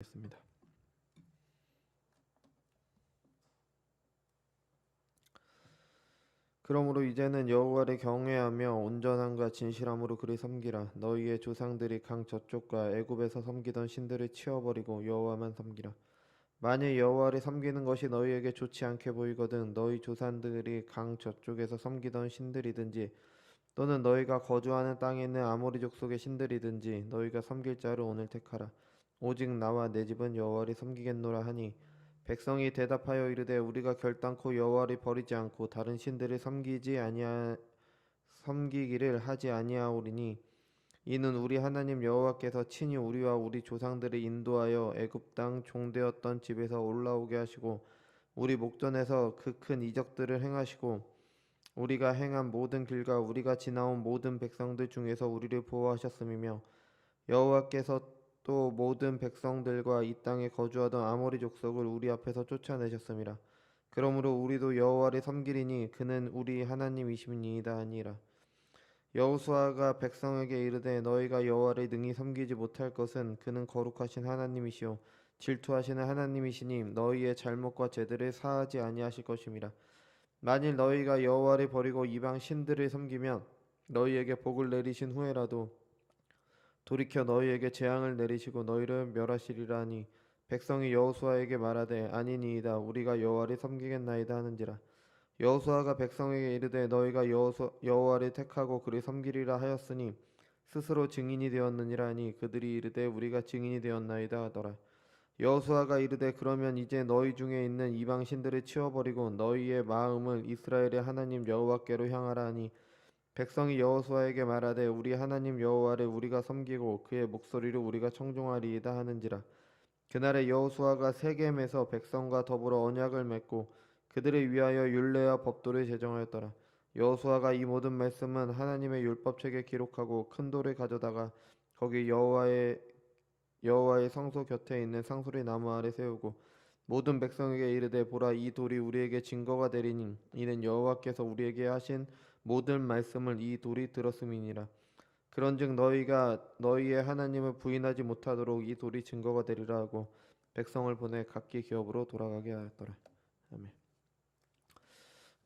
습니다. 그러므로 이제는 여호와를 경외하며 온전함과 진실함으로 그를 섬기라. 너희의 조상들이 강 저쪽과 애굽에서 섬기던 신들을 치워버리고 여호와만 섬기라. 만일 여호와를 섬기는 것이 너희에게 좋지 않게 보이거든 너희 조상들이 강 저쪽에서 섬기던 신들이든지 또는 너희가 거주하는 땅에 있는 아모리 족속의 신들이든지 너희가 섬길 자를 오늘 택하라. 오직 나와 내 집은 여호와를 섬기겠노라 하니 백성이 대답하여 이르되 우리가 결단코 여호와를 버리지 않고 다른 신들을 섬기기를 하지 아니하오리니 이는 우리 하나님 여호와께서 친히 우리와 우리 조상들을 인도하여 애굽 땅 종되었던 집에서 올라오게 하시고 우리 목전에서 그 큰 이적들을 행하시고 우리가 행한 모든 길과 우리가 지나온 모든 백성들 중에서 우리를 보호하셨음이며 여호와께서 또 모든 백성들과 이 땅에 거주하던 아모리 족속을 우리 앞에서 쫓아내셨음이라. 그러므로 우리도 여호와를 섬기리니 그는 우리 하나님이심이니이다 하니라. 여호수아가 백성에게 이르되 너희가 여호와를 능히 섬기지 못할 것은 그는 거룩하신 하나님이시요 질투하시는 하나님이시니 너희의 잘못과 죄들을 사하지 아니하실 것임이라. 만일 너희가 여호와를 버리고 이방 신들을 섬기면 너희에게 복을 내리신 후에라도 돌이켜 너희에게 재앙을 내리시고 너희를 멸하시리라 하니 백성이 여호수아에게 말하되 아니니이다 우리가 여호와를 섬기겠나이다 하는지라. 여호수아가 백성에게 이르되 너희가 여호와를 택하고 그를 섬기리라 하였으니 스스로 증인이 되었느니라 하니 그들이 이르되 우리가 증인이 되었나이다 하더라. 여호수아가 이르되 그러면 이제 너희 중에 있는 이방 신들을 치워버리고 너희의 마음을 이스라엘의 하나님 여호와께로 향하라 하니 백성이 여호수아에게 말하되 우리 하나님 여호와를 우리가 섬기고 그의 목소리를 우리가 청종하리이다 하는지라. 그날에 여호수아가 세겜에서 백성과 더불어 언약을 맺고 그들을 위하여 율례와 법도를 제정하였더라. 여호수아가 이 모든 말씀은 하나님의 율법책에 기록하고 큰 돌을 가져다가 거기 여호와의 성소 곁에 있는 상수리 나무 아래 세우고 모든 백성에게 이르되 보라 이 돌이 우리에게 증거가 되리니 이는 여호와께서 우리에게 하신 모든 말씀을 이 돌이 들었음이니라. 그런즉 너희가 너희의 하나님을 부인하지 못하도록 이 돌이 증거가 되리라 하고 백성을 보내 각기 기업으로 돌아가게 하였더라. 아멘.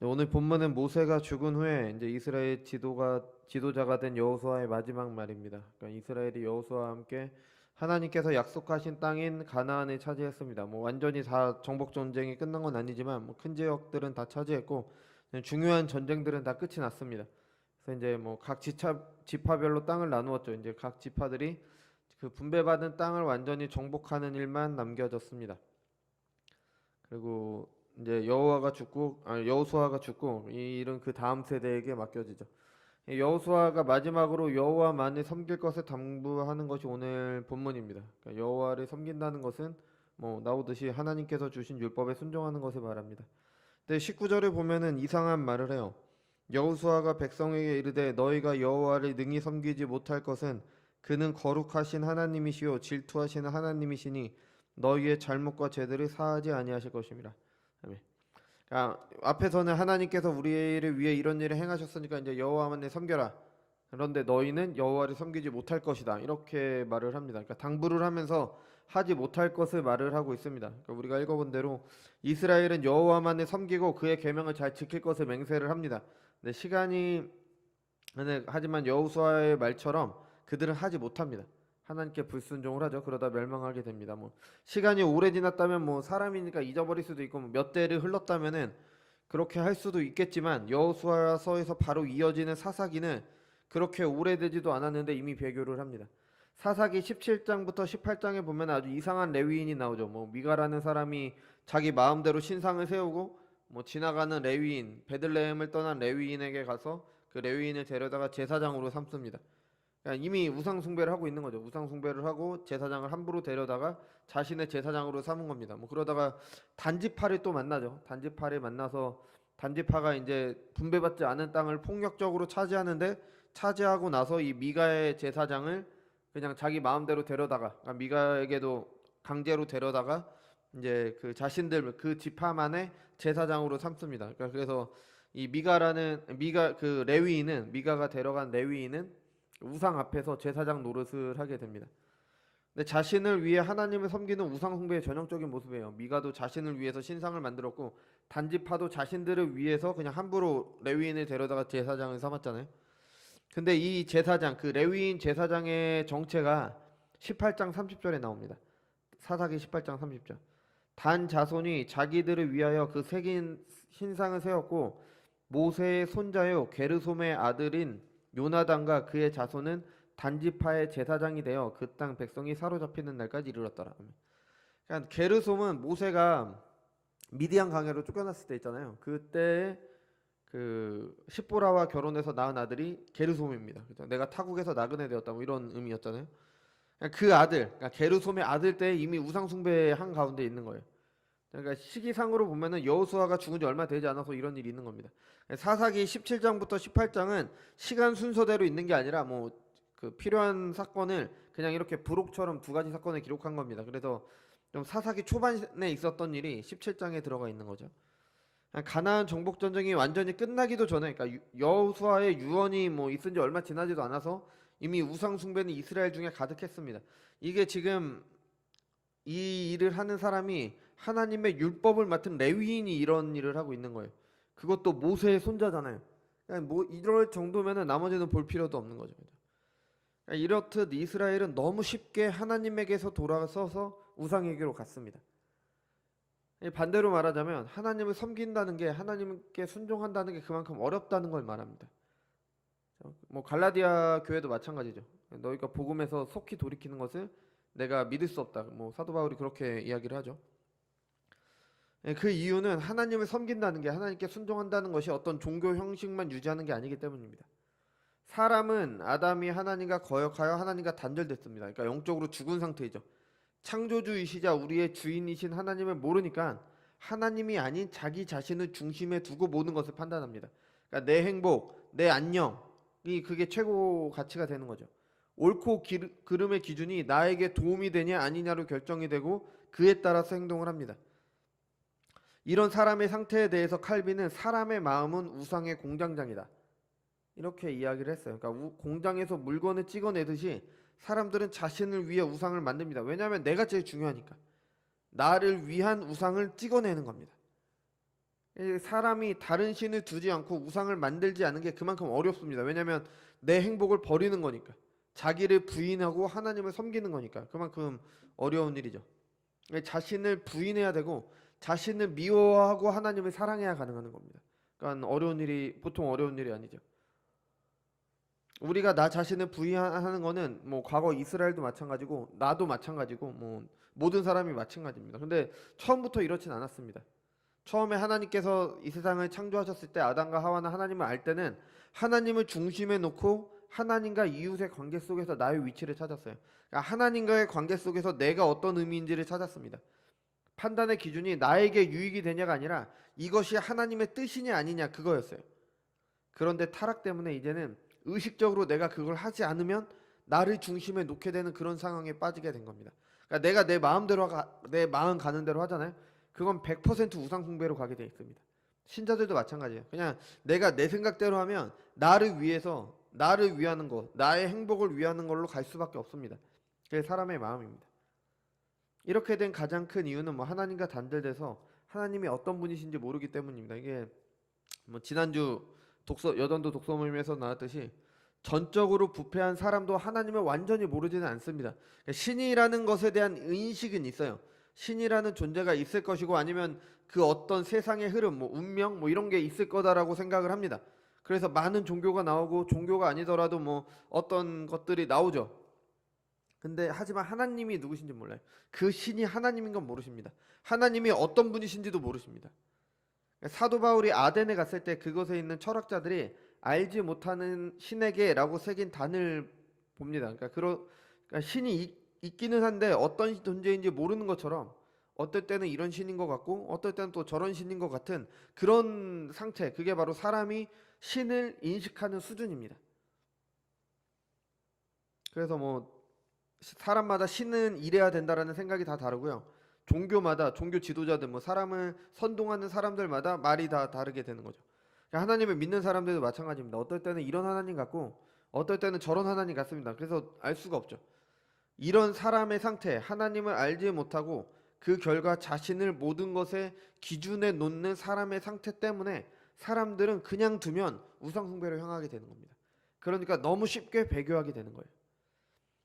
오늘 본문은 모세가 죽은 후에 이제 이스라엘 지도자가 된 여호수아의 마지막 말입니다. 그러니까 이스라엘이 여호수아와 함께 하나님께서 약속하신 땅인 가나안을 차지했습니다. 뭐 완전히 다 정복 전쟁이 끝난 건 아니지만 뭐 큰 지역들은 다 차지했고 중요한 전쟁들은 다 끝이 났습니다. 그래서 이제 뭐 각 지파별로 땅을 나누었죠. 이제 각 지파들이 그 분배받은 땅을 완전히 정복하는 일만 남겨졌습니다. 그리고 이제 여호수아가 죽고 이 일은 그 다음 세대에게 맡겨지죠. 여호수아가 마지막으로 여호와만을 섬길 것을 당부하는 것이 오늘 본문입니다. 그러니까 여호와를 섬긴다는 것은 뭐 나오듯이 하나님께서 주신 율법에 순종하는 것을 말합니다. 근데 19절에 보면은 이상한 말을 해요. 여호수아가 백성에게 이르되 너희가 여호와를 능히 섬기지 못할 것은 그는 거룩하신 하나님이시요 질투하시는 하나님이시니 너희의 잘못과 죄들을 사하지 아니하실 것입니다. 아멘. 앞에서는 하나님께서 우리를 위해 이런 일을 행하셨으니까 이제 여호와만을 섬겨라. 그런데 너희는 여호와를 섬기지 못할 것이다. 이렇게 말을 합니다. 그러니까 당부를 하면서 하지 못할 것을 말을 하고 있습니다. 그러니까 우리가 읽어본 대로 이스라엘은 여호와만을 섬기고 그의 계명을 잘 지킬 것을 맹세를 합니다. 근데 하지만 여호수아의 말처럼 그들은 하지 못합니다. 하나님께 불순종을 하죠. 그러다 멸망하게 됩니다. 뭐 시간이 오래 지났다면 뭐 사람이니까 잊어버릴 수도 있고 몇 대를 흘렀다면은 그렇게 할 수도 있겠지만 여호수아서에서 바로 이어지는 사사기는 그렇게 오래되지도 않았는데 이미 배교를 합니다. 사사기 17장부터 18장에 보면 아주 이상한 레위인이 나오죠. 뭐 미가라는 사람이 자기 마음대로 신상을 세우고 뭐 지나가는 레위인, 베들레헴을 떠난 레위인에게 가서 그 레위인을 데려다가 제사장으로 삼습니다. 그러니까 이미 우상 숭배를 하고 있는 거죠. 우상 숭배를 하고 제사장을 함부로 데려다가 자신의 제사장으로 삼은 겁니다. 뭐 그러다가 단지파를 또 만나죠. 단지파를 만나서 단지파가 이제 분배받지 않은 땅을 폭력적으로 차지하는데 차지하고 나서 이 미가의 제사장을 그냥 자기 마음대로 데려다가 그러니까 미가에게도 강제로 데려다가 이제 그 자신들 그 지파만의 제사장으로 삼습니다. 그러니까 그래서 이 미가가 데려간 레위인은 우상 앞에서 제사장 노릇을 하게 됩니다. 근데 자신을 위해 하나님을 섬기는 우상 숭배의 전형적인 모습이에요. 미가도 자신을 위해서 신상을 만들었고 단지파도 자신들을 위해서 그냥 함부로 레위인을 데려다가 제사장을 삼았잖아요. 근데 이 제사장, 그 레위인 제사장의 정체가 18장 30절에 나옵니다. 사사기 18장 30절. 단 자손이 자기들을 위하여 그 새긴 신상을 세웠고 모세의 손자요 게르솜의 아들인 요나단과 그의 자손은 단지파의 제사장이 되어 그 땅 백성이 사로잡히는 날까지 이르렀더라. 그러니까 게르솜은 모세가 미디안 강야로 쫓겨났을 때 있잖아요. 그때 그 십보라와 결혼해서 낳은 아들이 게르솜입니다. 그래서 내가 타국에서 나그네 되었다 뭐 이런 의미였잖아요. 그러니까 그 아들, 그러니까 게르솜의 아들 때 이미 우상 숭배의 한 가운데 있는 거예요. 그러니까 시기상으로 보면은 여호수아가 죽은 지 얼마 되지 않아서 이런 일이 있는 겁니다. 사사기 17장부터 18장은 시간 순서대로 있는 게 아니라 뭐 그 필요한 사건을 그냥 이렇게 부록처럼 두 가지 사건을 기록한 겁니다. 그래서 좀 사사기 초반에 있었던 일이 17장에 들어가 있는 거죠. 가나안 정복 전쟁이 완전히 끝나기도 전에, 그러니까 여호수아의 유언이 뭐 있은 지 얼마 지나지도 않아서 이미 우상 숭배는 이스라엘 중에 가득했습니다. 이게 지금 이 일을 하는 사람이 하나님의 율법을 맡은 레위인이 이런 일을 하고 있는 거예요. 그것도 모세의 손자잖아요. 그러니까 뭐 이럴 정도면은 나머지는 볼 필요도 없는 거죠. 그러니까 이렇듯 이스라엘은 너무 쉽게 하나님에게서 돌아서서 우상에게로 갔습니다. 반대로 말하자면 하나님을 섬긴다는 게, 하나님께 순종한다는 게 그만큼 어렵다는 걸 말합니다. 뭐 갈라디아 교회도 마찬가지죠. 너희가 복음에서 속히 돌이키는 것을 내가 믿을 수 없다. 뭐 사도 바울이 그렇게 이야기를 하죠. 그 이유는 하나님을 섬긴다는 게, 하나님께 순종한다는 것이 어떤 종교 형식만 유지하는 게 아니기 때문입니다. 사람은 아담이 하나님과 거역하여 하나님과 단절됐습니다. 그러니까 영적으로 죽은 상태이죠. 창조주이시자 우리의 주인이신 하나님을 모르니까 하나님이 아닌 자기 자신을 중심에 두고 모든 것을 판단합니다. 그러니까 내 행복, 내 안녕이 그게 최고 가치가 되는 거죠. 옳고 그름의 기준이 나에게 도움이 되냐 아니냐로 결정이 되고 그에 따라서 행동을 합니다. 이런 사람의 상태에 대해서 칼빈은 사람의 마음은 우상의 공장장이다, 이렇게 이야기를 했어요. 그러니까 공장에서 물건을 찍어내듯이 사람들은 자신을 위해 우상을 만듭니다. 왜냐하면 내가 제일 중요하니까. 나를 위한 우상을 찍어내는 겁니다. 사람이 다른 신을 두지 않고 우상을 만들지 않은 게 그만큼 어렵습니다. 왜냐하면 내 행복을 버리는 거니까. 자기를 부인하고 하나님을 섬기는 거니까 그만큼 어려운 일이죠. 자신을 부인해야 되고 자신을 미워하고 하나님을 사랑해야 가능한 겁니다. 그러니까 보통 어려운 일이 아니죠. 우리가 나 자신을 부인하는 거는 뭐 과거 이스라엘도 마찬가지고 나도 마찬가지고 뭐 모든 사람이 마찬가지입니다. 근데 처음부터 이렇진 않았습니다. 처음에 하나님께서 이 세상을 창조하셨을 때 아담과 하와는 하나님을 알 때는 하나님을 중심에 놓고 하나님과 이웃의 관계 속에서 나의 위치를 찾았어요. 그러니까 하나님과의 관계 속에서 내가 어떤 의미인지를 찾았습니다. 판단의 기준이 나에게 유익이 되냐가 아니라 이것이 하나님의 뜻이냐 아니냐 그거였어요. 그런데 타락 때문에 이제는 의식적으로 내가 그걸 하지 않으면 나를 중심에 놓게 되는 그런 상황에 빠지게 된 겁니다. 그러니까 내가 내 마음대로 내 마음 가는 대로 하잖아요. 그건 100% 우상 숭배로 가게 돼 있습니다. 신자들도 마찬가지예요. 그냥 내가 내 생각대로 하면 나를 위해서, 나를 위하는 것, 나의 행복을 위하는 걸로 갈 수밖에 없습니다. 그게 사람의 마음입니다. 이렇게 된 가장 큰 이유는 뭐 하나님과 단절돼서 하나님이 어떤 분이신지 모르기 때문입니다. 이게 뭐 지난주 여전도 독서 모임에서 나왔듯이 전적으로 부패한 사람도 하나님을 완전히 모르지는 않습니다. 그러니까 신이라는 것에 대한 인식은 있어요. 신이라는 존재가 있을 것이고 아니면 그 어떤 세상의 흐름, 뭐 운명, 뭐 이런 게 있을 거다라고 생각을 합니다. 그래서 많은 종교가 나오고 종교가 아니더라도 뭐 어떤 것들이 나오죠. 근데 하지만 하나님이 누구신지 몰라요. 그 신이 하나님인 건 모르십니다. 하나님이 어떤 분이신지도 모르십니다. 사도 바울이 아덴에 갔을 때 그곳에 있는 철학자들이 알지 못하는 신에게라고 새긴 단을 봅니다. 그러니까 신이 있기는 한데 어떤 존재인지 모르는 것처럼 어떨 때는 이런 신인 것 같고 어떨 때는 또 저런 신인 것 같은 그런 상태, 그게 바로 사람이 신을 인식하는 수준입니다. 그래서 뭐 사람마다 신은 이래야 된다라는 생각이 다 다르고요. 종교마다, 종교 지도자들, 뭐 사람을 선동하는 사람들마다 말이 다 다르게 되는 거죠. 하나님을 믿는 사람들도 마찬가지입니다. 어떨 때는 이런 하나님 같고 어떨 때는 저런 하나님 같습니다. 그래서 알 수가 없죠. 이런 사람의 상태, 하나님을 알지 못하고 그 결과 자신을 모든 것에 기준에 놓는 사람의 상태 때문에 사람들은 그냥 두면 우상 숭배를 향하게 되는 겁니다. 그러니까 너무 쉽게 배교하게 되는 거예요.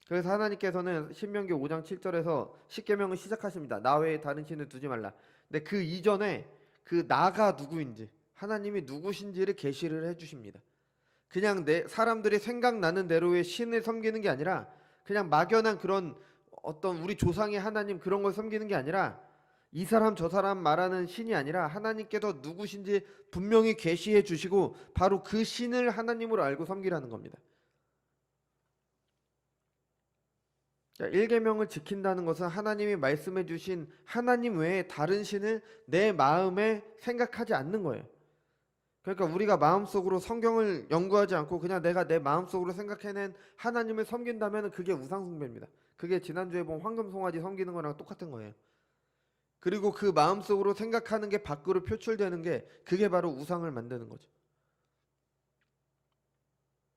그래서 하나님께서는 신명기 5장 7절에서 십계명을 시작하십니다. 나 외에 다른 신을 두지 말라. 근데 그 이전에 그 나가 누구인지, 하나님이 누구신지를 계시를 해주십니다. 그냥 내 사람들이 생각나는 대로의 신을 섬기는 게 아니라 그냥 막연한 그런 어떤 우리 조상의 하나님 그런 걸 섬기는 게 아니라 이 사람 저 사람 말하는 신이 아니라 하나님께서 누구신지 분명히 계시해 주시고 바로 그 신을 하나님으로 알고 섬기라는 겁니다. 1계명을 지킨다는 것은 하나님이 말씀해 주신 하나님 외에 다른 신을 내 마음에 생각하지 않는 거예요. 그러니까 우리가 마음속으로 성경을 연구하지 않고 그냥 내가 내 마음속으로 생각해낸 하나님을 섬긴다면 그게 우상숭배입니다. 그게 지난주에 본 황금송아지 섬기는 거랑 똑같은 거예요. 그리고 그 마음속으로 생각하는 게 밖으로 표출되는 게 그게 바로 우상을 만드는 거죠.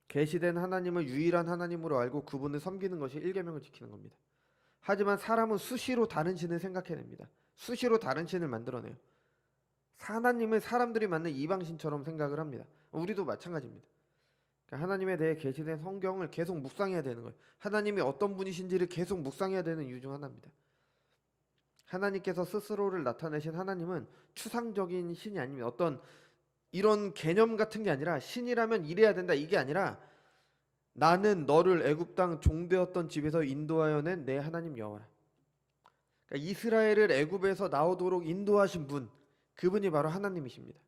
계시된 하나님을 유일한 하나님으로 알고 그분을 섬기는 것이 1계명을 지키는 겁니다. 하지만 사람은 수시로 다른 신을 생각해냅니다. 수시로 다른 신을 만들어내요. 하나님을 사람들이 만든 이방신처럼 생각을 합니다. 우리도 마찬가지입니다. 그러니까 하나님에 대해 계시된 성경을 계속 묵상해야 되는 거예요. 하나님이 어떤 분이신지를 계속 묵상해야 되는 이유 중 하나입니다. 하나님께서 스스로를 나타내신 하나님은 추상적인 신이 아닙니다. 어떤 이런 개념 같은 게 아니라 신이라면 이래야 된다 이게 아니라 나는 너를 애굽 땅 종되었던 집에서 인도하여 낸 내 하나님 여호와라. 그러니까 이스라엘을 애굽에서 나오도록 인도하신 분, 그분이 바로 하나님이십니다.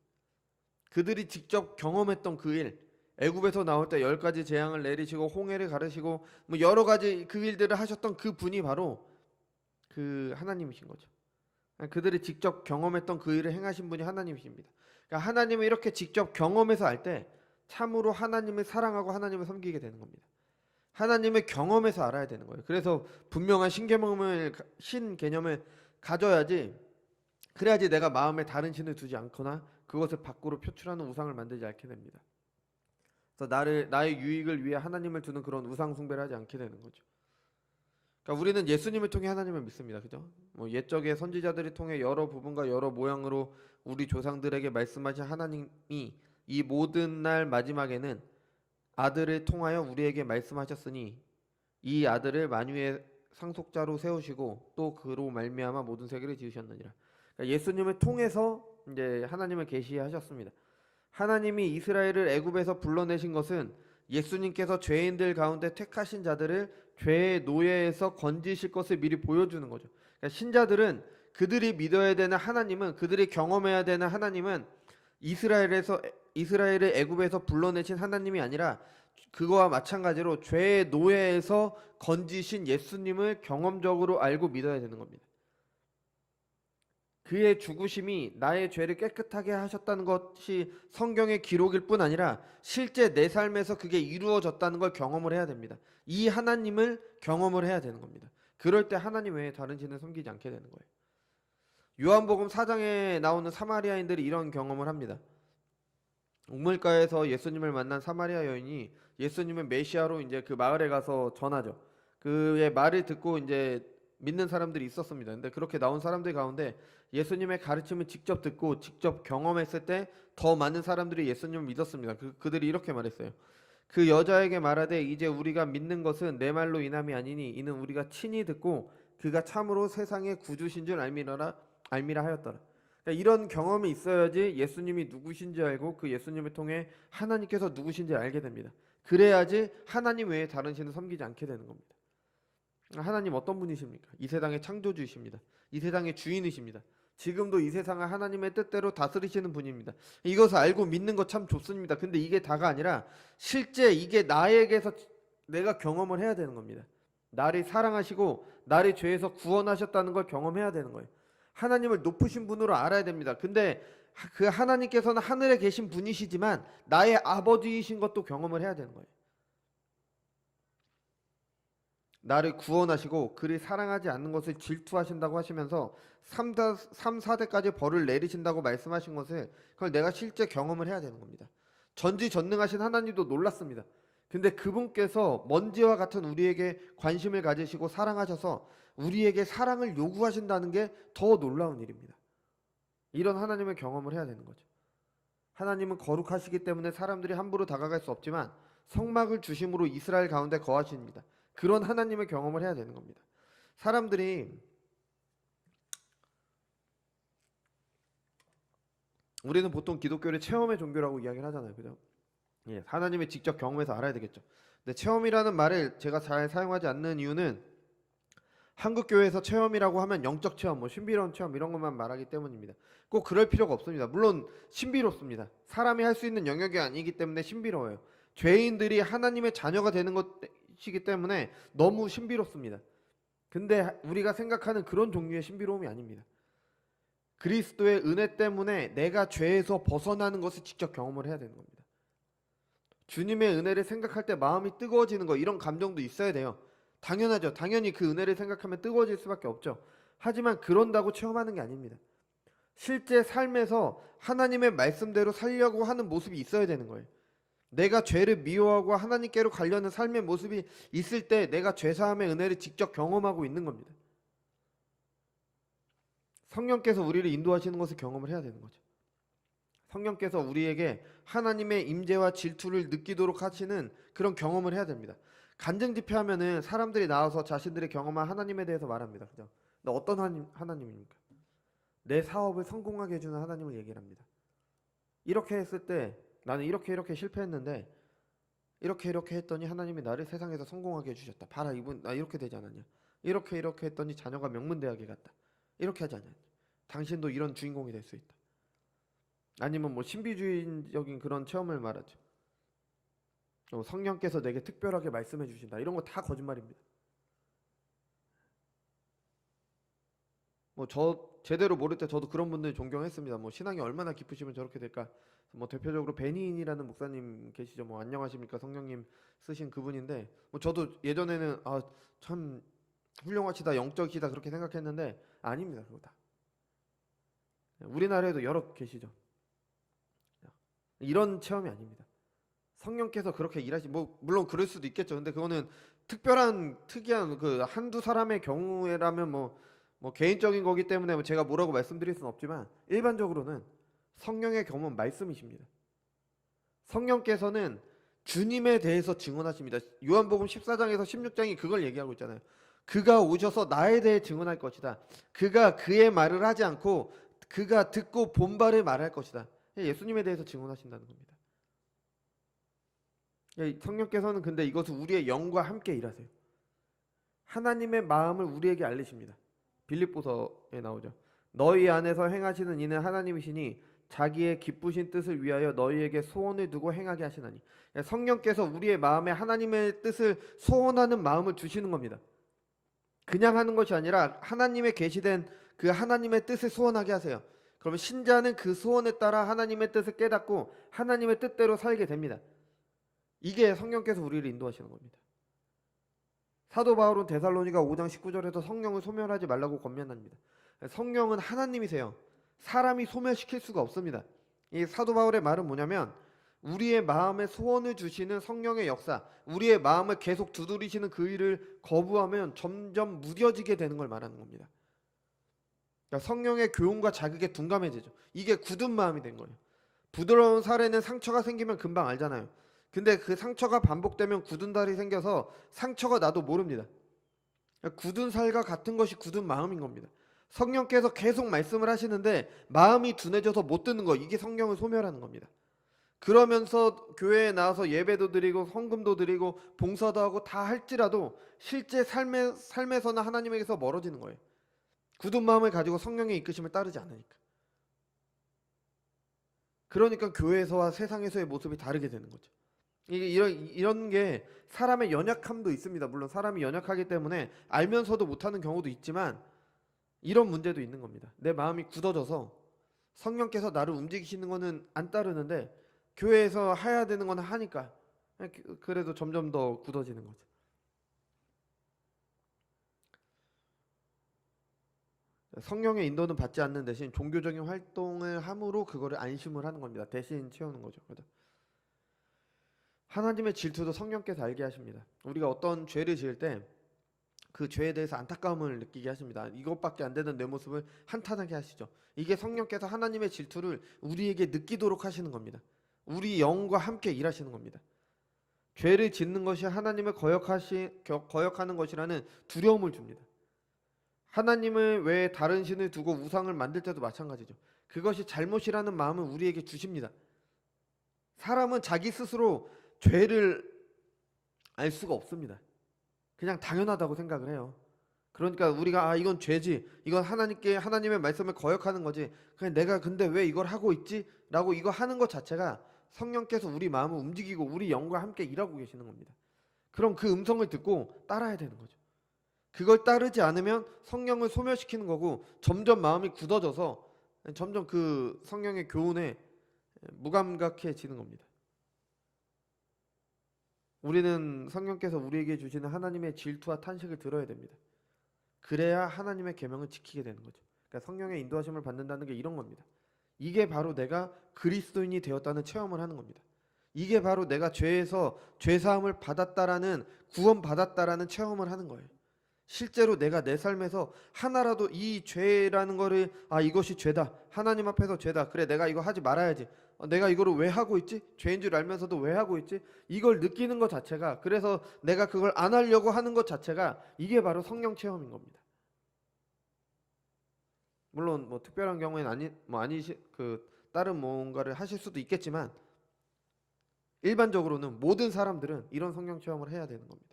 그들이 직접 경험했던 그 일, 애굽에서 나올 때 10가지 재앙을 내리시고 홍해를 가르시고 뭐 여러 가지 그 일들을 하셨던 그 분이 바로 그 하나님이신 거죠. 그들이 직접 경험했던 그 일을 행하신 분이 하나님이십니다. 그러니까 하나님을 이렇게 직접 경험해서 알 때 참으로 하나님을 사랑하고 하나님을 섬기게 되는 겁니다. 하나님을 경험해서 알아야 되는 거예요. 그래서 분명한 신 개념을 가져야지, 그래야지 내가 마음에 다른 신을 두지 않거나 그것을 밖으로 표출하는 우상을 만들지 않게 됩니다. 그래서 나의 유익을 위해 하나님을 두는 그런 우상 숭배를 하지 않게 되는 거죠. 그러니까 우리는 예수님을 통해 하나님을 믿습니다. 그죠? 뭐 옛적의 선지자들이 통해 여러 부분과 여러 모양으로 우리 조상들에게 말씀하신 하나님이 이 모든 날 마지막에는 아들을 통하여 우리에게 말씀하셨으니 이 아들을 만유의 상속자로 세우시고 또 그로 말미암아 모든 세계를 지으셨느니라. 그러니까 예수님을 통해서 이제 하나님을 계시하셨습니다. 하나님이 이스라엘을 애굽에서 불러내신 것은 예수님께서 죄인들 가운데 택하신 자들을 죄의 노예에서 건지실 것을 미리 보여주는 거죠. 그러니까 신자들은 그들이 믿어야 되는 하나님은, 그들이 경험해야 되는 하나님은 이스라엘을 애굽에서 불러내신 하나님이 아니라 그거와 마찬가지로 죄의 노예에서 건지신 예수님을 경험적으로 알고 믿어야 되는 겁니다. 그의 죽으심이 나의 죄를 깨끗하게 하셨다는 것이 성경의 기록일 뿐 아니라 실제 내 삶에서 그게 이루어졌다는 걸 경험을 해야 됩니다. 이 하나님을 경험을 해야 되는 겁니다. 그럴 때 하나님 외에 다른 신을 섬기지 않게 되는 거예요. 요한복음 4장에 나오는 사마리아인들이 이런 경험을 합니다. 우물가에서 예수님을 만난 사마리아 여인이 예수님은 메시아로 이제 그 마을에 가서 전하죠. 그의 말을 듣고 이제 믿는 사람들이 있었습니다. 근데 그렇게 나온 사람들 가운데 예수님의 가르침을 직접 듣고 직접 경험했을 때 더 많은 사람들이 예수님을 믿었습니다. 그들이 이렇게 말했어요. 그 여자에게 말하되 이제 우리가 믿는 것은 내 말로 인함이 아니니 이는 우리가 친히 듣고 그가 참으로 세상의 구주신 줄 알미라 하였더라. 그러니까 이런 경험이 있어야지 예수님이 누구신지 알고 그 예수님을 통해 하나님께서 누구신지 알게 됩니다. 그래야지 하나님 외에 다른 신을 섬기지 않게 되는 겁니다. 하나님 어떤 분이십니까? 이 세상의 창조주이십니다. 이 세상의 주인이십니다. 지금도 이 세상을 하나님의 뜻대로 다스리시는 분입니다. 이것을 알고 믿는 것 참 좋습니다. 근데 이게 다가 아니라 실제 이게 나에게서 내가 경험을 해야 되는 겁니다. 나를 사랑하시고 나를 죄에서 구원하셨다는 걸 경험해야 되는 거예요. 하나님을 높으신 분으로 알아야 됩니다. 근데 그 하나님께서는 하늘에 계신 분이시지만 나의 아버지이신 것도 경험을 해야 되는 거예요. 나를 구원하시고 그를 사랑하지 않는 것을 질투하신다고 하시면서 3, 4대까지 벌을 내리신다고 말씀하신 것을 그걸 내가 실제 경험을 해야 되는 겁니다. 전지전능하신 하나님도 놀랐습니다. 근데 그분께서 먼지와 같은 우리에게 관심을 가지시고 사랑하셔서 우리에게 사랑을 요구하신다는 게 더 놀라운 일입니다. 이런 하나님의 경험을 해야 되는 거죠. 하나님은 거룩하시기 때문에 사람들이 함부로 다가갈 수 없지만 성막을 주심으로 이스라엘 가운데 거하십니다. 그런 하나님의 경험을 해야 되는 겁니다. 사람들이 우리는 보통 기독교를 체험의 종교라고 이야기를 하잖아요. 그죠? 예, 하나님의 직접 경험해서 알아야 되겠죠. 근데 체험이라는 말을 제가 잘 사용하지 않는 이유는 한국 교회에서 체험이라고 하면 영적 체험, 뭐 신비로운 체험 이런 것만 말하기 때문입니다. 꼭 그럴 필요가 없습니다. 물론 신비롭습니다. 사람이 할 수 있는 영역이 아니기 때문에 신비로워요. 죄인들이 하나님의 자녀가 되는 것이기 때문에 너무 신비롭습니다. 근데 우리가 생각하는 그런 종류의 신비로움이 아닙니다. 그리스도의 은혜 때문에 내가 죄에서 벗어나는 것을 직접 경험을 해야 되는 겁니다. 주님의 은혜를 생각할 때 마음이 뜨거워지는 거, 이런 감정도 있어야 돼요. 당연하죠. 당연히 그 은혜를 생각하면 뜨거워질 수밖에 없죠. 하지만 그런다고 체험하는 게 아닙니다. 실제 삶에서 하나님의 말씀대로 살려고 하는 모습이 있어야 되는 거예요. 내가 죄를 미워하고 하나님께로 가려는 삶의 모습이 있을 때 내가 죄사함의 은혜를 직접 경험하고 있는 겁니다. 성령께서 우리를 인도하시는 것을 경험을 해야 되는 거죠. 성령께서 우리에게 하나님의 임재와 질투를 느끼도록 하시는 그런 경험을 해야 됩니다. 간증 집회하면은 사람들이 나와서 자신들의 경험한 하나님에 대해서 말합니다. 그죠? 근데 어떤 하나님입니까? 내 사업을 성공하게 해주는 하나님을 얘기를 합니다. 이렇게 했을 때 나는 이렇게 실패했는데 이렇게 했더니 하나님이 나를 세상에서 성공하게 해주셨다. 봐라, 이분 나 이렇게 되지 않았냐? 이렇게 했더니 자녀가 명문대학에 갔다. 이렇게 하지 않냐? 당신도 이런 주인공이 될 수 있다. 아니면 뭐 신비주의적인 그런 체험을 말하죠. 성령께서 내게 특별하게 말씀해 주신다. 이런 거 다 거짓말입니다. 뭐 저 제대로 모를 때 저도 그런 분들 존경했습니다. 뭐 신앙이 얼마나 깊으시면 저렇게 될까? 뭐 대표적으로 베니인이라는 목사님 계시죠. 뭐 안녕하십니까 성령님 쓰신 그분인데, 뭐 저도 예전에는 참 훌륭하시다, 영적이다 그렇게 생각했는데 아닙니다. 그거 다. 우리나라에도 여러 계시죠. 이런 체험이 아닙니다. 성령께서 그렇게 뭐 물론 그럴 수도 있겠죠. 근데 그거는 특이한 그 한두 사람의 경우라면 뭐 개인적인 거기 때문에 뭐 제가 뭐라고 말씀드릴 수는 없지만 일반적으로는 성령의 경험은 말씀이십니다. 성령께서는 주님에 대해서 증언하십니다. 요한복음 14장에서 16장이 그걸 얘기하고 있잖아요. 그가 오셔서 나에 대해 증언할 것이다. 그가 그의 말을 하지 않고 그가 듣고 본 바를 말할 것이다. 예수님에 대해서 증언하신다는 겁니다. 성령께서는 근데 이것을 우리의 영과 함께 일하세요. 하나님의 마음을 우리에게 알리십니다. 빌립보서에 나오죠. 너희 안에서 행하시는 이는 하나님이시니 자기의 기쁘신 뜻을 위하여 너희에게 소원을 두고 행하게 하시나니. 성령께서 우리의 마음에 하나님의 뜻을 소원하는 마음을 주시는 겁니다. 그냥 하는 것이 아니라 하나님의 계시된 그 하나님의 뜻을 소원하게 하세요. 그러면 신자는 그 소원에 따라 하나님의 뜻을 깨닫고 하나님의 뜻대로 살게 됩니다. 이게 성령께서 우리를 인도하시는 겁니다. 사도 바울은 데살로니가 5장 19절에서 성령을 소멸하지 말라고 권면합니다. 성령은 하나님이세요. 사람이 소멸시킬 수가 없습니다. 이 사도 바울의 말은 뭐냐면 우리의 마음에 소원을 주시는 성령의 역사, 우리의 마음을 계속 두드리시는 그 일을 거부하면 점점 무뎌지게 되는 걸 말하는 겁니다. 그러니까 성령의 교훈과 자극에 둔감해지죠. 이게 굳은 마음이 된 거예요. 부드러운 살에는 상처가 생기면 금방 알잖아요. 근데 그 상처가 반복되면 굳은 살이 생겨서 상처가 나도 모릅니다. 굳은 살과 같은 것이 굳은 마음인 겁니다. 성령께서 계속 말씀을 하시는데 마음이 둔해져서 못 듣는 거, 이게 성령을 소멸하는 겁니다. 그러면서 교회에 나와서 예배도 드리고 헌금도 드리고 봉사도 하고 다 할지라도 실제 삶에서는 하나님에게서 멀어지는 거예요. 굳은 마음을 가지고 성령의 이끄심을 따르지 않으니까. 그러니까 교회에서와 세상에서의 모습이 다르게 되는 거죠. 이런 게 사람의 연약함도 있습니다. 물론 사람이 연약하기 때문에 알면서도 못하는 경우도 있지만 이런 문제도 있는 겁니다. 내 마음이 굳어져서 성령께서 나를 움직이시는 거는 안 따르는데 교회에서 해야 되는 건 하니까 그래도 점점 더 굳어지는 거죠. 성령의 인도는 받지 않는 대신 종교적인 활동을 함으로 그거를 안심을 하는 겁니다. 대신 채우는 거죠. 그죠? 하나님의 질투도 성령께서 알게 하십니다. 우리가 어떤 죄를 지을 때 그 죄에 대해서 안타까움을 느끼게 하십니다. 이것밖에 안 되는 내 모습을 한탄하게 하시죠. 이게 성령께서 하나님의 질투를 우리에게 느끼도록 하시는 겁니다. 우리 영과 함께 일하시는 겁니다. 죄를 짓는 것이 하나님을 거역하는 것이라는 두려움을 줍니다. 하나님을 외에 다른 신을 두고 우상을 만들 때도 마찬가지죠. 그것이 잘못이라는 마음을 우리에게 주십니다. 사람은 자기 스스로 죄를 알 수가 없습니다. 그냥 당연하다고 생각을 해요. 그러니까 우리가 이건 죄지, 이건 하나님의 말씀을 거역하는 거지, 그냥 내가 근데 왜 이걸 하고 있지? 라고 이거 하는 것 자체가 성령께서 우리 마음을 움직이고 우리 영과 함께 일하고 계시는 겁니다. 그럼 그 음성을 듣고 따라야 되는 거죠. 그걸 따르지 않으면 성령을 소멸시키는 거고 점점 마음이 굳어져서 점점 그 성령의 교훈에 무감각해지는 겁니다. 우리는 성령께서 우리에게 주시는 하나님의 질투와 탄식을 들어야 됩니다. 그래야 하나님의 계명을 지키게 되는 거죠. 그러니까 성령의 인도하심을 받는다는 게 이런 겁니다. 이게 바로 내가 그리스도인이 되었다는 체험을 하는 겁니다. 이게 바로 내가 죄에서 죄사함을 받았다라는, 구원받았다라는 체험을 하는 거예요. 실제로 내가 내 삶에서 하나라도 이 죄라는 거를 이것이 죄다, 하나님 앞에서 죄다, 그래 내가 이거 하지 말아야지, 내가 이거를 왜 하고 있지? 죄인 줄 알면서도 왜 하고 있지? 이걸 느끼는 것 자체가, 그래서 내가 그걸 안 하려고 하는 것 자체가 이게 바로 성령 체험인 겁니다. 물론 뭐 특별한 경우에는 다른 뭔가를 하실 수도 있겠지만 일반적으로는 모든 사람들은 이런 성령 체험을 해야 되는 겁니다.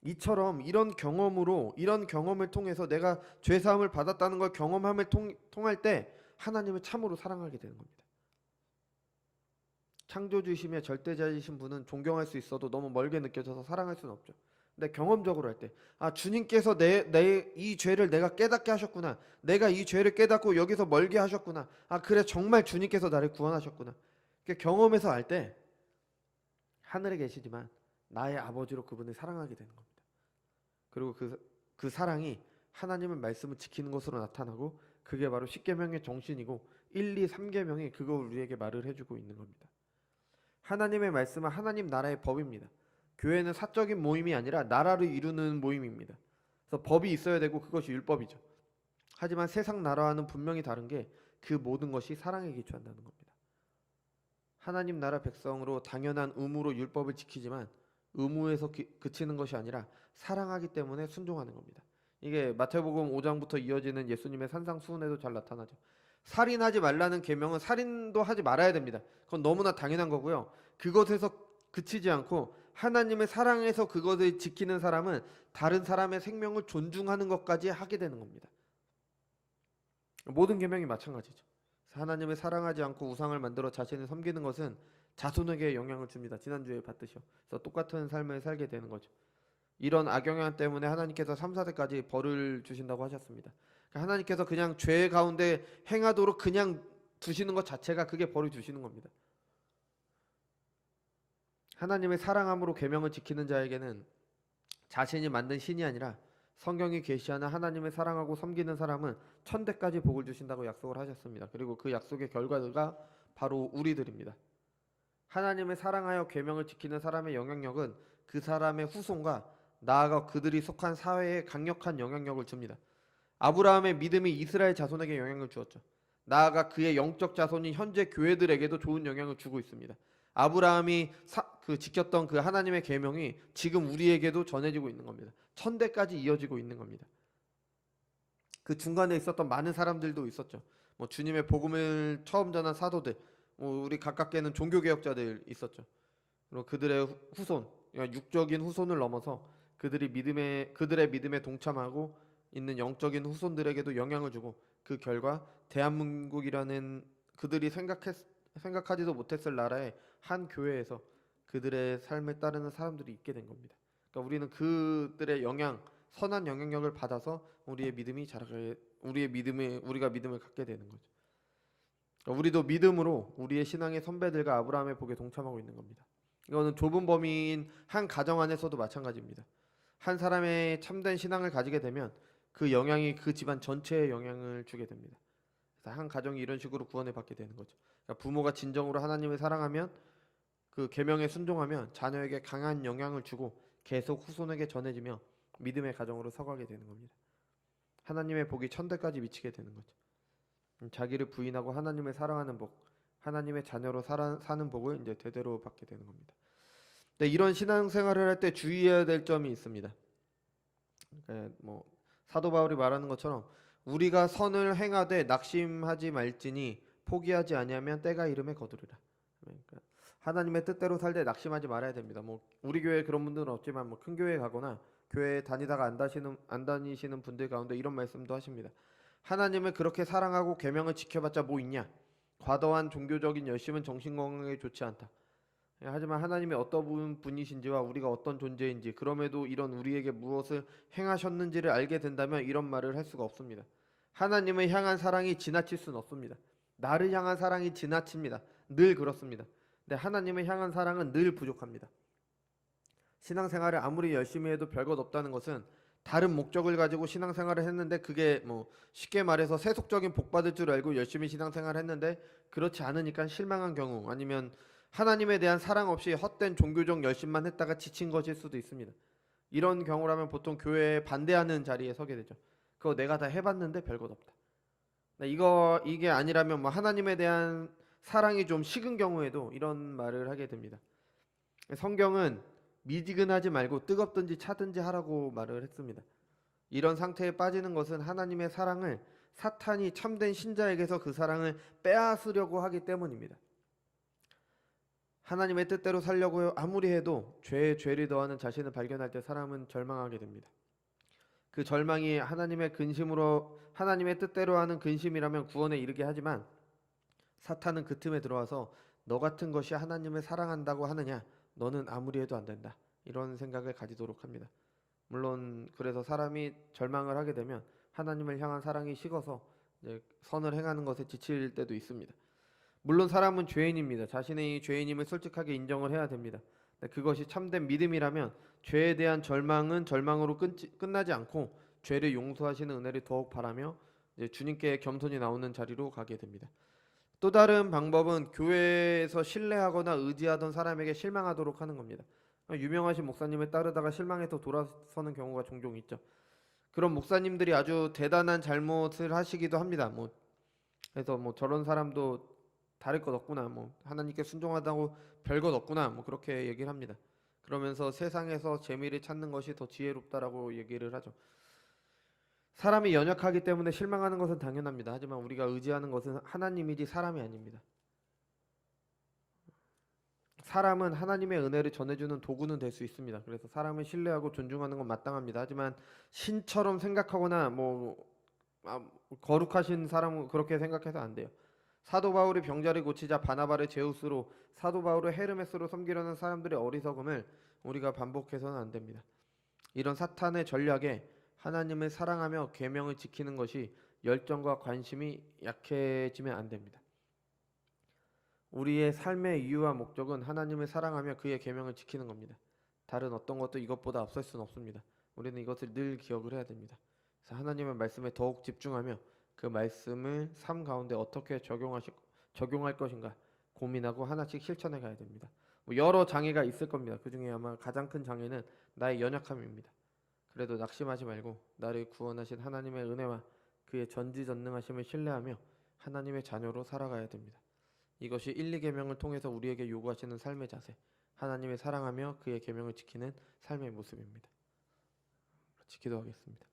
이처럼 이런 경험을 통해서 내가 죄사함을 받았다는 걸 경험함을 통할 때 하나님을 참으로 사랑하게 되는 겁니다. 창조주이시며 절대자이신 분은 존경할 수 있어도 너무 멀게 느껴져서 사랑할 수는 없죠. 근데 경험적으로 할 때 주님께서 내 이 죄를 내가 깨닫게 하셨구나, 내가 이 죄를 깨닫고 여기서 멀게 하셨구나, 그래 정말 주님께서 나를 구원하셨구나, 경험해서 알 때 하늘에 계시지만 나의 아버지로 그분을 사랑하게 되는 겁니다. 그리고 그 사랑이 하나님의 말씀을 지키는 것으로 나타나고 그게 바로 10계명의 정신이고 1, 2, 3계명이 그걸 우리에게 말을 해주고 있는 겁니다. 하나님의 말씀은 하나님 나라의 법입니다. 교회는 사적인 모임이 아니라 나라를 이루는 모임입니다. 그래서 법이 있어야 되고 그것이 율법이죠. 하지만 세상 나라와는 분명히 다른 게 그 모든 것이 사랑에 기초한다는 겁니다. 하나님 나라 백성으로 당연한 의무로 율법을 지키지만 의무에서 그치는 것이 아니라 사랑하기 때문에 순종하는 겁니다. 이게 마태복음 5장부터 이어지는 예수님의 산상수훈에도 잘 나타나죠. 살인하지 말라는 계명은 살인도 하지 말아야 됩니다. 그건 너무나 당연한 거고요. 그것에서 그치지 않고 하나님의 사랑에서 그것을 지키는 사람은 다른 사람의 생명을 존중하는 것까지 하게 되는 겁니다. 모든 계명이 마찬가지죠. 하나님을 사랑하지 않고 우상을 만들어 자신을 섬기는 것은 자손에게 영향을 줍니다. 지난주에 봤듯이요. 그래서 똑같은 삶을 살게 되는 거죠. 이런 악영향 때문에 하나님께서 3, 4대까지 벌을 주신다고 하셨습니다. 하나님께서 그냥 죄 가운데 행하도록 그냥 두시는 것 자체가 그게 벌을 주시는 겁니다. 하나님의 사랑함으로 계명을 지키는 자에게는 자신이 만든 신이 아니라 성경이 계시하는 하나님을 사랑하고 섬기는 사람은 1000대까지 복을 주신다고 약속을 하셨습니다. 그리고 그 약속의 결과가 바로 우리들입니다. 하나님을 사랑하여 계명을 지키는 사람의 영향력은 그 사람의 후손과 나아가 그들이 속한 사회에 강력한 영향력을 줍니다. 아브라함의 믿음이 이스라엘 자손에게 영향을 주었죠. 나아가 그의 영적 자손이 현재 교회들에게도 좋은 영향을 주고 있습니다. 아브라함이 지켰던 그 하나님의 계명이 지금 우리에게도 전해지고 있는 겁니다. 1000대까지 이어지고 있는 겁니다. 그 중간에 있었던 많은 사람들도 있었죠. 뭐 주님의 복음을 처음 전한 사도들, 우리 가깝게는 종교개혁자들 있었죠. 그리고 그들의 후손, 육적인 후손을 넘어서 그들의 믿음에 동참하고 있는 영적인 후손들에게도 영향을 주고 그 결과 대한민국이라는 그들이 생각하지도 못했을 나라의 한 교회에서 그들의 삶에 따르는 사람들이 있게 된 겁니다. 그러니까 우리는 그들의 선한 영향력을 받아서 우리가 믿음을 갖게 되는 거죠. 그러니까 우리도 믿음으로 우리의 신앙의 선배들과 아브라함의 복에 동참하고 있는 겁니다. 이거는 좁은 범위인 한 가정 안에서도 마찬가지입니다. 한 사람의 참된 신앙을 가지게 되면 그 영향이 그 집안 전체에 영향을 주게 됩니다. 그래서 한 가정이 이런 식으로 구원을 받게 되는 거죠. 그러니까 부모가 진정으로 하나님을 사랑하면 그 계명에 순종하면 자녀에게 강한 영향을 주고 계속 후손에게 전해지며 믿음의 가정으로 서가게 되는 겁니다. 하나님의 복이 천대까지 미치게 되는 거죠. 자기를 부인하고 하나님을 사랑하는 복, 하나님의 자녀로 사는 복을 이제 대대로 받게 되는 겁니다. 근데 이런 신앙생활을 할 때 주의해야 될 점이 있습니다. 뭐 사도 바울이 말하는 것처럼 우리가 선을 행하되 낙심하지 말지니 포기하지 아니하면 때가 이름에 거두리라. 그러니까 하나님의 뜻대로 살 때 낙심하지 말아야 됩니다. 뭐 우리 교회에 그런 분들은 없지만 뭐 큰 교회에 가거나 교회 다니다가 안 다니시는 분들 가운데 이런 말씀도 하십니다. 하나님을 그렇게 사랑하고 계명을 지켜봤자 뭐 있냐? 과도한 종교적인 열심은 정신 건강에 좋지 않다. 하지만 하나님이 어떤 분이신지와 우리가 어떤 존재인지, 그럼에도 이런 우리에게 무엇을 행하셨는지를 알게 된다면 이런 말을 할 수가 없습니다. 하나님을 향한 사랑이 지나칠 수는 없습니다. 나를 향한 사랑이 지나칩니다. 늘 그렇습니다. 근데 하나님을 향한 사랑은 늘 부족합니다. 신앙생활을 아무리 열심히 해도 별것 없다는 것은 다른 목적을 가지고 신앙생활을 했는데 그게 뭐 쉽게 말해서 세속적인 복 받을 줄 알고 열심히 신앙생활을 했는데 그렇지 않으니까 실망한 경우, 아니면 하나님에 대한 사랑 없이 헛된 종교적 열심만 했다가 지친 것일 수도 있습니다. 이런 경우라면 보통 교회에 반대하는 자리에 서게 되죠. 그거 내가 다 해봤는데 별것 없다. 이게 아니라면 뭐 하나님에 대한 사랑이 좀 식은 경우에도 이런 말을 하게 됩니다. 성경은 미지근하지 말고 뜨겁든지 차든지 하라고 말을 했습니다. 이런 상태에 빠지는 것은 하나님의 사랑을 사탄이 참된 신자에게서 그 사랑을 빼앗으려고 하기 때문입니다. 하나님의 뜻대로 살려고 아무리 해도 죄에 죄를 더하는 자신을 발견할 때 사람은 절망하게 됩니다. 그 절망이 하나님의 뜻대로 하는 근심이라면 구원에 이르게 하지만 사탄은 그 틈에 들어와서 너 같은 것이 하나님을 사랑한다고 하느냐? 너는 아무리 해도 안 된다. 이런 생각을 가지도록 합니다. 물론 그래서 사람이 절망을 하게 되면 하나님을 향한 사랑이 식어서 이제 선을 행하는 것에 지칠 때도 있습니다. 물론 사람은 죄인입니다. 자신의 죄인임을 솔직하게 인정을 해야 됩니다. 그것이 참된 믿음이라면 죄에 대한 절망은 절망으로 끝나지 않고 죄를 용서하시는 은혜를 더욱 바라며 이제 주님께 겸손히 나오는 자리로 가게 됩니다. 또 다른 방법은 교회에서 신뢰하거나 의지하던 사람에게 실망하도록 하는 겁니다. 유명하신 목사님을 따르다가 실망해서 돌아서는 경우가 종종 있죠. 그런 목사님들이 아주 대단한 잘못을 하시기도 합니다. 그래서 저런 사람도 다를 것 없구나, 하나님께 순종하다고 별것 없구나, 그렇게 얘기를 합니다. 그러면서 세상에서 재미를 찾는 것이 더 지혜롭다라고 얘기를 하죠. 사람이 연약하기 때문에 실망하는 것은 당연합니다. 하지만 우리가 의지하는 것은 하나님이지 사람이 아닙니다. 사람은 하나님의 은혜를 전해주는 도구는 될 수 있습니다. 그래서 사람을 신뢰하고 존중하는 건 마땅합니다. 하지만 신처럼 생각하거나 거룩하신 사람은 그렇게 생각해서 안 돼요. 사도 바울이 병자를 고치자 바나바를 제우스로, 사도 바울을 헤르메스로 섬기려는 사람들의 어리석음을 우리가 반복해서는 안 됩니다. 이런 사탄의 전략에 하나님을 사랑하며 계명을 지키는 것이 열정과 관심이 약해지면 안 됩니다. 우리의 삶의 이유와 목적은 하나님을 사랑하며 그의 계명을 지키는 겁니다. 다른 어떤 것도 이것보다 앞설 수는 없습니다. 우리는 이것을 늘 기억을 해야 됩니다. 그래서 하나님의 말씀에 더욱 집중하며 그 말씀을 삶 가운데 어떻게 적용할 것인가 고민하고 하나씩 실천해 가야 됩니다. 여러 장애가 있을 겁니다. 그 중에 아마 가장 큰 장애는 나의 연약함입니다. 그래도 낙심하지 말고 나를 구원하신 하나님의 은혜와 그의 전지전능하심을 신뢰하며 하나님의 자녀로 살아가야 됩니다. 이것이 1, 2계명을 통해서 우리에게 요구하시는 삶의 자세, 하나님을 사랑하며 그의 계명을 지키는 삶의 모습입니다. 같이 기도하겠습니다.